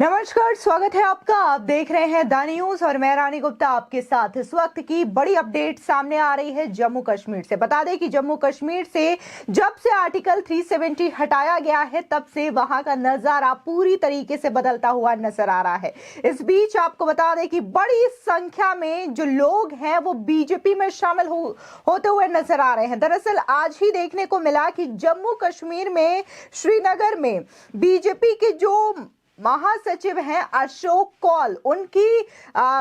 नमस्कार, स्वागत है आपका। आप देख रहे हैं द न्यूज और मैं रानी गुप्ता आपके साथ। इस वक्त की बड़ी अपडेट सामने आ रही है जम्मू कश्मीर से। बता दें कि जम्मू कश्मीर से जब से आर्टिकल 370 हटाया गया है तब से वहां का नजारा पूरी तरीके से बदलता हुआ नजर आ रहा है। इस बीच आपको बता दें कि बड़ी संख्या में जो लोग हैं वो बीजेपी में शामिल होते हुए नजर आ रहे हैं। दरअसल आज ही देखने को मिला कि जम्मू कश्मीर में श्रीनगर में बीजेपी के जो महासचिव हैं अशोक कौल, उनकी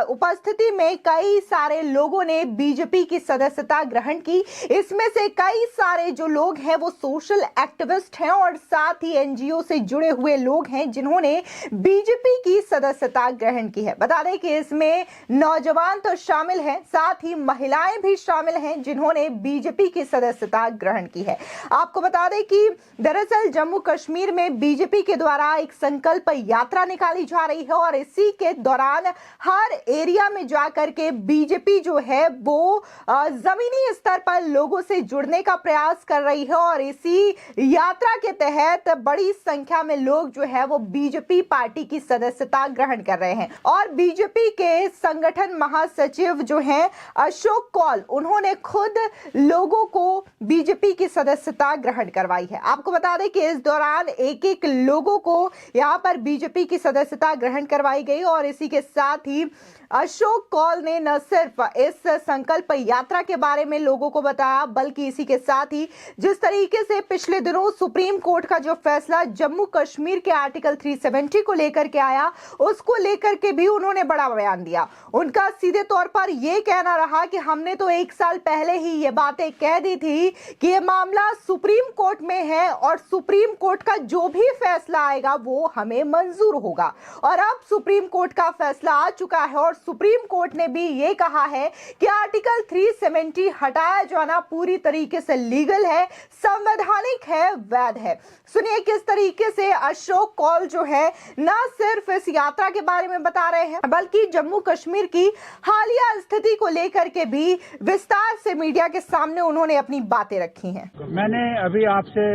उपस्थिति में कई सारे लोगों ने बीजेपी की सदस्यता ग्रहण की। इसमें से कई सारे जो लोग हैं वो सोशल एक्टिविस्ट हैं और साथ ही एनजीओ से जुड़े हुए लोग हैं जिन्होंने बीजेपी की सदस्यता ग्रहण की है। बता दें कि इसमें नौजवान तो शामिल हैं, साथ ही महिलाएं भी शामिल हैं जिन्होंने बीजेपी की सदस्यता ग्रहण की है। आपको बता दें कि दरअसल जम्मू कश्मीर में बीजेपी के द्वारा एक संकल्प यात्रा निकाली जा रही है और इसी के दौरान हर एरिया में जाकर के बीजेपी जो है वो जमीनी स्तर पर लोगों से जुड़ने का प्रयास कर रही है और इसी यात्रा के तहत बड़ी संख्या में लोग जो है वो बीजेपी पार्टी की सदस्यता ग्रहण कर रहे हैं। और बीजेपी के संगठन महासचिव जो हैं अशोक कौल, उन्होंने खुद लोगों को बीजेपी की सदस्यता ग्रहण करवाई है। आपको बता दें कि इस दौरान एक एक लोगों को यहाँ पर बीजेपी की सदस्यता ग्रहण करवाई गई और इसी के साथ ही अशोक कौल ने न सिर्फ इस संकल्प यात्रा के बारे में लोगों को बताया बल्कि इसी के साथ ही जिस तरीके से पिछले दिनों सुप्रीम कोर्ट का जो फैसला जम्मू कश्मीर के आर्टिकल 370 को लेकर के आया, उसको लेकर के भी उन्होंने बड़ा बयान दिया। उनका सीधे तौर पर यह कहना रहा कि हमने तो 1 साल पहले ही ये बातें कह दी थी कि ये मामला सुप्रीम कोर्ट में है और सुप्रीम कोर्ट का जो भी फैसला आएगा वो हमें मंजूर होगा। और अब सुप्रीम कोर्ट का फैसला आ चुका है और सुप्रीम कोर्ट ने भी ये कहा है कि आर्टिकल 370 हटाया जाना पूरी तरीके से लीगल है, संवैधानिक है, वैध है। सुनिए किस तरीके से अशोक कौल जो है न सिर्फ इस यात्रा के बारे में बता रहे हैं बल्कि जम्मू कश्मीर की हालिया स्थिति को लेकर के भी विस्तार से मीडिया के सामने उन्होंने अपनी बातें रखी हैं। मैंने अभी आपसे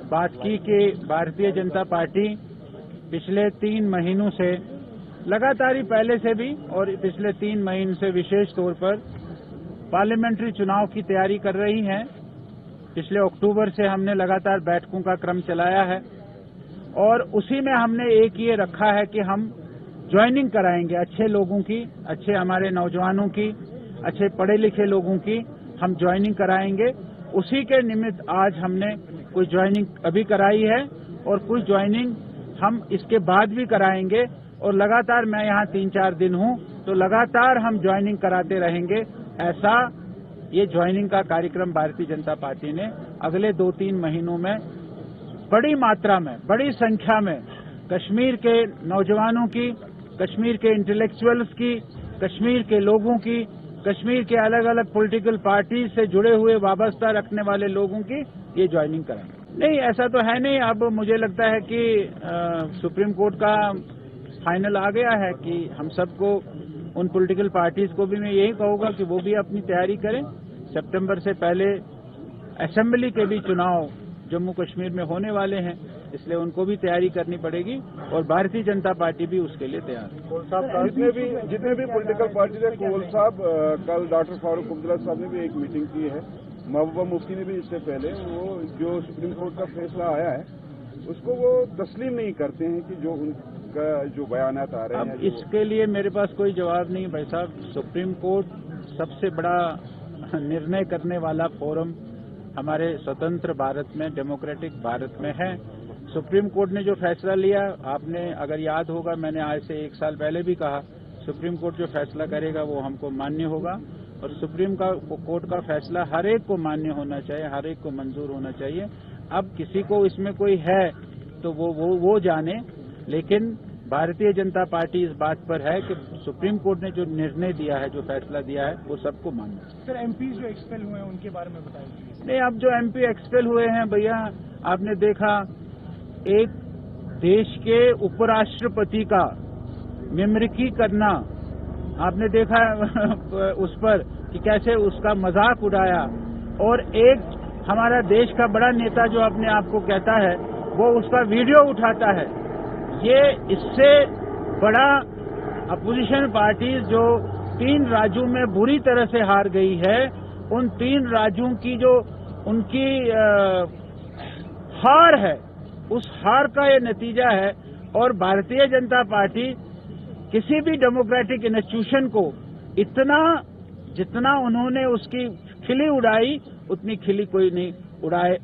बात की कि भारतीय जनता पार्टी पिछले 3 महीनों से लगातार ही पहले से भी और पिछले 3 महीनों से विशेष तौर पर पार्लियामेंट्री चुनाव की तैयारी कर रही है। पिछले अक्टूबर से हमने लगातार बैठकों का क्रम चलाया है और उसी में हमने एक ये रखा है कि हम ज्वाइनिंग कराएंगे अच्छे लोगों की, अच्छे हमारे नौजवानों की, अच्छे पढ़े लिखे लोगों की हम ज्वाइनिंग कराएंगे। उसी के निमित्त आज हमने कुछ ज्वाइनिंग अभी कराई है और कुछ ज्वाइनिंग हम इसके बाद भी कराएंगे और लगातार मैं यहाँ 3-4 दिन हूँ तो लगातार हम ज्वाइनिंग कराते रहेंगे। ऐसा ये ज्वाइनिंग का कार्यक्रम भारतीय जनता पार्टी ने अगले 2-3 महीनों में बड़ी मात्रा में, बड़ी संख्या में कश्मीर के नौजवानों की, कश्मीर के इंटेलेक्चुअल्स की, कश्मीर के लोगों की, कश्मीर के अलग अलग पॉलिटिकल पार्टी से जुड़े हुए वाबस्ता रखने वाले लोगों की ये ज्वाइनिंग करेंगे। नहीं, ऐसा तो है नहीं। अब मुझे लगता है कि सुप्रीम कोर्ट का फाइनल आ गया है कि हम सबको, उन पॉलिटिकल पार्टीज को भी मैं यही कहूंगा कि वो भी अपनी तैयारी करें। सितंबर से पहले असेंबली के भी चुनाव जम्मू कश्मीर में होने वाले हैं, इसलिए उनको भी तैयारी करनी पड़ेगी और भारतीय जनता पार्टी भी उसके लिए तैयार है। कोल साहब, जितने भी पॉलिटिकल पार्टी है, कोल साहब कल डॉक्टर फारूक अब्दुल्ला साहब ने भी एक मीटिंग की है, महबूबा मुफ्ती ने भी इससे पहले, वो जो सुप्रीम कोर्ट का फैसला आया है उसको वो तस्लीम नहीं करते हैं कि जो उनका जो बयानात आ रहे हैं। अब इसके लिए मेरे पास कोई जवाब नहीं भाई साहब। सुप्रीम कोर्ट सबसे बड़ा निर्णय करने वाला फोरम हमारे स्वतंत्र भारत में, डेमोक्रेटिक भारत में है। सुप्रीम कोर्ट ने जो फैसला लिया, आपने अगर याद होगा मैंने आज से 1 साल पहले भी कहा, सुप्रीम कोर्ट जो फैसला करेगा वो हमको मान्य होगा और सुप्रीम कोर्ट का फैसला हर एक को मान्य होना चाहिए, हर एक को मंजूर होना चाहिए। अब किसी को इसमें कोई है तो वो जाने, लेकिन भारतीय जनता पार्टी इस बात पर है कि सुप्रीम कोर्ट ने जो निर्णय दिया है, जो फैसला दिया है, वो सबको मानना है। सर, एमपी जो एक्सपेल हुए हैं उनके बारे में बताइए। नहीं, अब जो एमपी एक्सपेल हुए हैं भैया, आपने देखा एक देश के उपराष्ट्रपति का मिमिक्री करना, आपने देखा उस पर कि कैसे उसका मजाक उड़ाया और एक हमारा देश का बड़ा नेता जो अपने आप को कहता है वो उसका वीडियो उठाता है। ये इससे बड़ा अपोजिशन पार्टी जो 3 राज्यों में बुरी तरह से हार गई है, उन 3 राज्यों की जो उनकी हार है, उस हार का ये नतीजा है। और भारतीय जनता पार्टी किसी भी डेमोक्रेटिक इंस्टीट्यूशन को जितना उन्होंने उसकी खिली उड़ाई, उतनी खिली कोई नहीं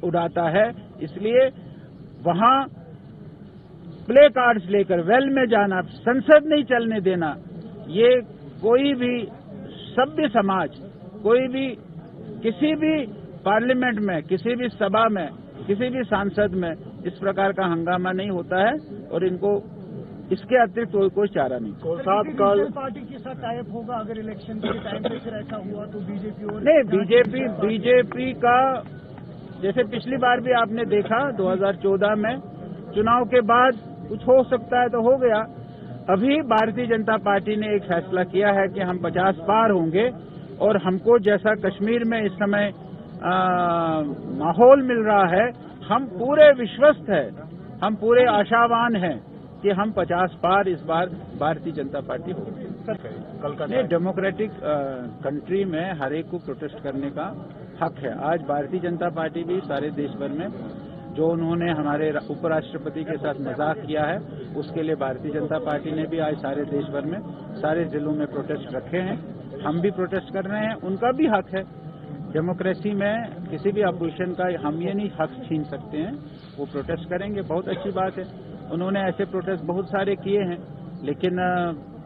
उड़ाता है। इसलिए वहां प्ले कार्ड्स लेकर वेल में जाना, संसद नहीं चलने देना, ये कोई भी सभ्य समाज, कोई भी किसी भी पार्लियामेंट में, किसी भी सभा में, किसी भी सांसद में इस प्रकार का हंगामा नहीं होता है। और इनको इसके अतिरिक्त कोई चारा नहीं। साहब कल पार्टी के साथ टाइप होगा अगर इलेक्शन के टाइम पे फिर ऐसा हुआ तो बीजेपी और नहीं, बीजेपी का जैसे पिछली बार भी आपने देखा 2014 में चुनाव के बाद कुछ हो सकता है तो हो गया। अभी भारतीय जनता पार्टी ने एक फैसला किया है कि हम 50 पार होंगे और हमको जैसा कश्मीर में इस समय माहौल मिल रहा है, हम पूरे विश्वस्त है, हम पूरे आशावान हैं कि हम 50 पार इस बार भारतीय जनता पार्टी होगी। डेमोक्रेटिक कंट्री में हर एक को प्रोटेस्ट करने का हक है। आज भारतीय जनता पार्टी भी सारे देश भर में जो उन्होंने हमारे उपराष्ट्रपति के साथ मजाक किया है, उसके लिए भारतीय जनता पार्टी ने भी आज सारे देश भर में सारे जिलों में प्रोटेस्ट रखे हैं। हम भी प्रोटेस्ट कर रहे हैं, उनका भी हक है। डेमोक्रेसी में किसी भी अपोजिशन का हम ये नहीं हक छीन सकते हैं, वो प्रोटेस्ट करेंगे, बहुत अच्छी बात है। उन्होंने ऐसे प्रोटेस्ट बहुत सारे किए हैं, लेकिन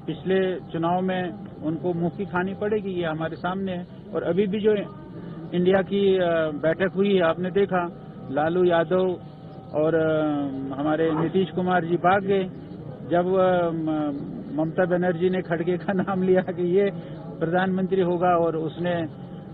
पिछले चुनाव में उनको मुंह की खानी पड़ेगी, ये हमारे सामने है। और अभी भी जो इंडिया की बैठक हुई है, आपने देखा लालू यादव और हमारे नीतीश कुमार जी भाग गए। जब ममता बनर्जी ने खड़गे का नाम लिया कि ये प्रधानमंत्री होगा और उसने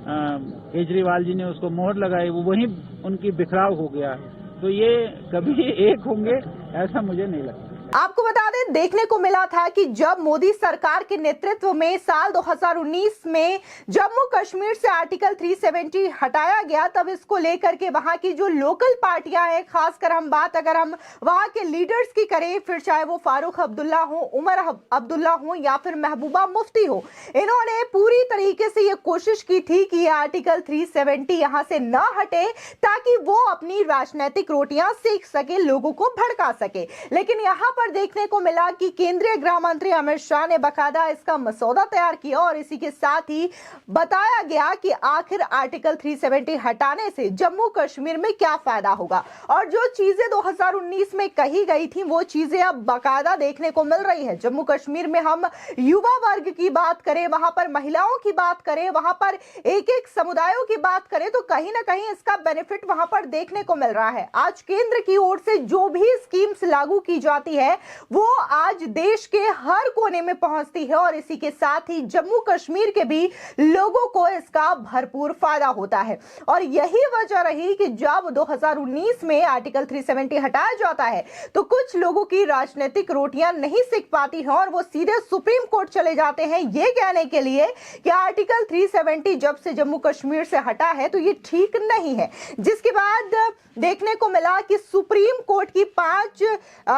केजरीवाल जी ने उसको मोहर लगाई, वो वहीं उनकी बिखराव हो गया। तो ये कभी एक होंगे ऐसा मुझे नहीं लगता। आपको बता दें, देखने को मिला था कि जब मोदी सरकार के नेतृत्व में साल 2019 में जम्मू कश्मीर से आर्टिकल 370 हटाया गया, तब इसको लेकर के वहां की जो लोकल पार्टियां हैं, खासकर अगर हम वहां के लीडर्स की करें, फिर चाहे वो फारूक अब्दुल्ला हो, उमर अब्दुल्ला हो या फिर महबूबा मुफ्ती हो, इन्होंने पूरी तरीके से ये कोशिश की थी कि ये आर्टिकल 370 यहां से न हटे, ताकि वो अपनी राजनीतिक रोटियां सेक सके, लोगों को भड़का सके। लेकिन यहां पर देखने को मिला कि केंद्रीय गृह मंत्री अमित शाह ने बकायदा इसका मसौदा तैयार किया और इसी के साथ ही बताया गया कि आखिर आर्टिकल 370 हटाने से जम्मू कश्मीर में क्या फायदा होगा। और जो चीजें 2019 में कही गई थी, वो चीजें अब बकायदा देखने को मिल रही है। जम्मू कश्मीर में हम युवा वर्ग की बात करें, वहां पर महिलाओं की बात करें, वहां पर एक एक समुदायों की बात करें, तो कहीं ना कहीं इसका बेनिफिट वहां पर देखने को मिल रहा है। आज केंद्र की ओर से जो भी स्कीम्स लागू की जाती है, वो आज देश के हर कोने में पहुंचती है और इसी के साथ ही जम्मू कश्मीर के भी लोगों को इसका भरपूर फायदा होता है। और यही वजह रही कि जब 2019 में आर्टिकल 370 हटाया जाता है, तो कुछ लोगों की राजनीतिक रोटियां नहीं सिक पाती हैं और वो सीधे सुप्रीम कोर्ट चले जाते हैं ये कहने के लिए कि आर्टिकल 370 जब से जम्मू कश्मीर से हटा है तो ये ठीक नहीं है। जिसके बाद देखने को मिला कि सुप्रीम कोर्ट की 5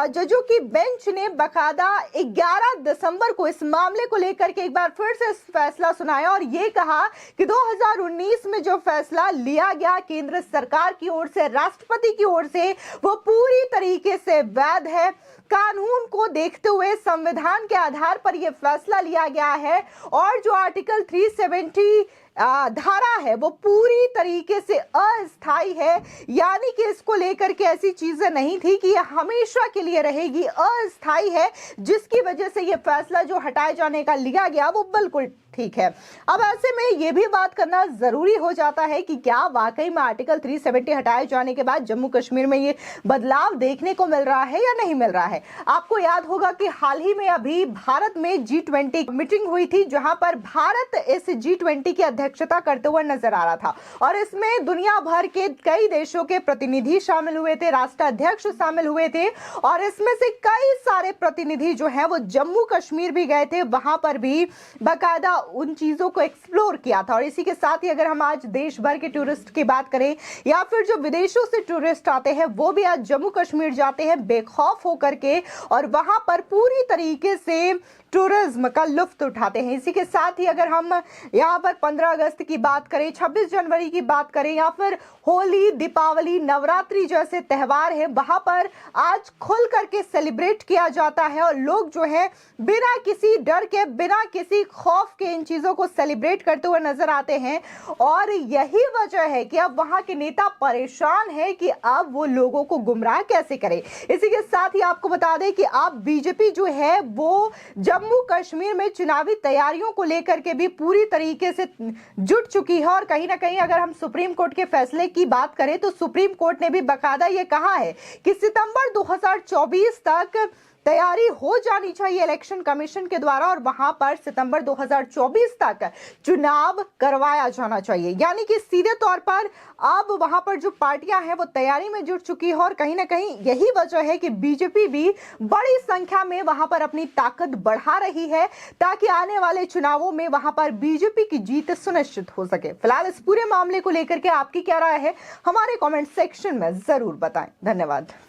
जजों की बेंच ने बकायदा 11 दिसंबर को इस मामले को लेकर के एक बार फिर से फैसला सुनाया और ये कहा कि 2019 में जो फैसला लिया गया केंद्र सरकार की ओर से, राष्ट्रपति की ओर से, वो पूरी तरीके से वैध है। कानून को देखते हुए संविधान के आधार पर यह फैसला लिया गया है और जो आर्टिकल 370 धारा है वो पूरी तरीके से अस्थायी है, यानी कि इसको लेकर के ऐसी चीजें नहीं थी कि यह हमेशा के लिए रहेगी, अस्थायी है, जिसकी वजह से यह फैसला जो हटाए जाने का लिया गया वो बिल्कुल ठीक है। अब ऐसे में यह भी बात करना जरूरी हो जाता है कि क्या वाकई में आर्टिकल 370 हटाए जाने के बाद जम्मू कश्मीर में ये बदलाव देखने को मिल रहा है या नहीं मिल रहा है। आपको याद होगा कि हाल ही में अभी भारत में G20 मीटिंग हुई थी, जहां पर भारत इस G20 की अध्यक्षता करते हुए नजर आ रहा था और इसमें दुनिया भर के कई देशों के प्रतिनिधि शामिल हुए थे, राष्ट्राध्यक्ष शामिल हुए थे और इसमें से कई सारे प्रतिनिधि जो है वो जम्मू कश्मीर भी गए थे, वहां पर भी बाकायदा उन चीजों को एक्सप्लोर किया था। और इसी के साथ ही अगर हम आज देश भर के टूरिस्ट की बात करें या फिर जो विदेशों से टूरिस्ट आते हैं वो भी आज जम्मू कश्मीर जाते हैं बेखौफ होकर के और वहां पर पूरी तरीके से टूरिज्म का लुत्फ उठाते हैं। इसी के साथ ही अगर हम यहाँ पर 15 अगस्त की बात करें, 26 जनवरी की बात करें या फिर होली, दीपावली, नवरात्रि जैसे त्योहार है वहां पर आज खुल करके सेलिब्रेट किया जाता है और लोग जो है बिना किसी डर के, बिना किसी खौफ के इन चीजों को सेलिब्रेट करते हुए नजर आते हैं। और यही वजह है कि अब वहां के नेता परेशान है कि अब वो लोगों को गुमराह कैसे करें। इसी के साथ ही आपको बता दें कि अब बीजेपी जो है वो जम्मू कश्मीर में चुनावी तैयारियों को लेकर के भी पूरी तरीके से जुट चुकी है और कहीं ना कहीं अगर हम सुप्रीम कोर्ट के फैसले की बात करें तो सुप्रीम कोर्ट ने भी बाकायदा ये कहा है कि सितंबर 2024 तक तैयारी हो जानी चाहिए इलेक्शन कमीशन के द्वारा और वहां पर सितंबर 2024 तक चुनाव करवाया जाना चाहिए। यानी कि सीधे तौर पर अब वहां पर जो पार्टियां हैं वो तैयारी में जुट चुकी है और कहीं ना कहीं यही वजह है कि बीजेपी भी बड़ी संख्या में वहां पर अपनी ताकत बढ़ा रही है ताकि आने वाले चुनावों में वहां पर बीजेपी की जीत सुनिश्चित हो सके। फिलहाल इस पूरे मामले को लेकर के आपकी क्या राय है हमारे कॉमेंट सेक्शन में जरूर बताएं। धन्यवाद।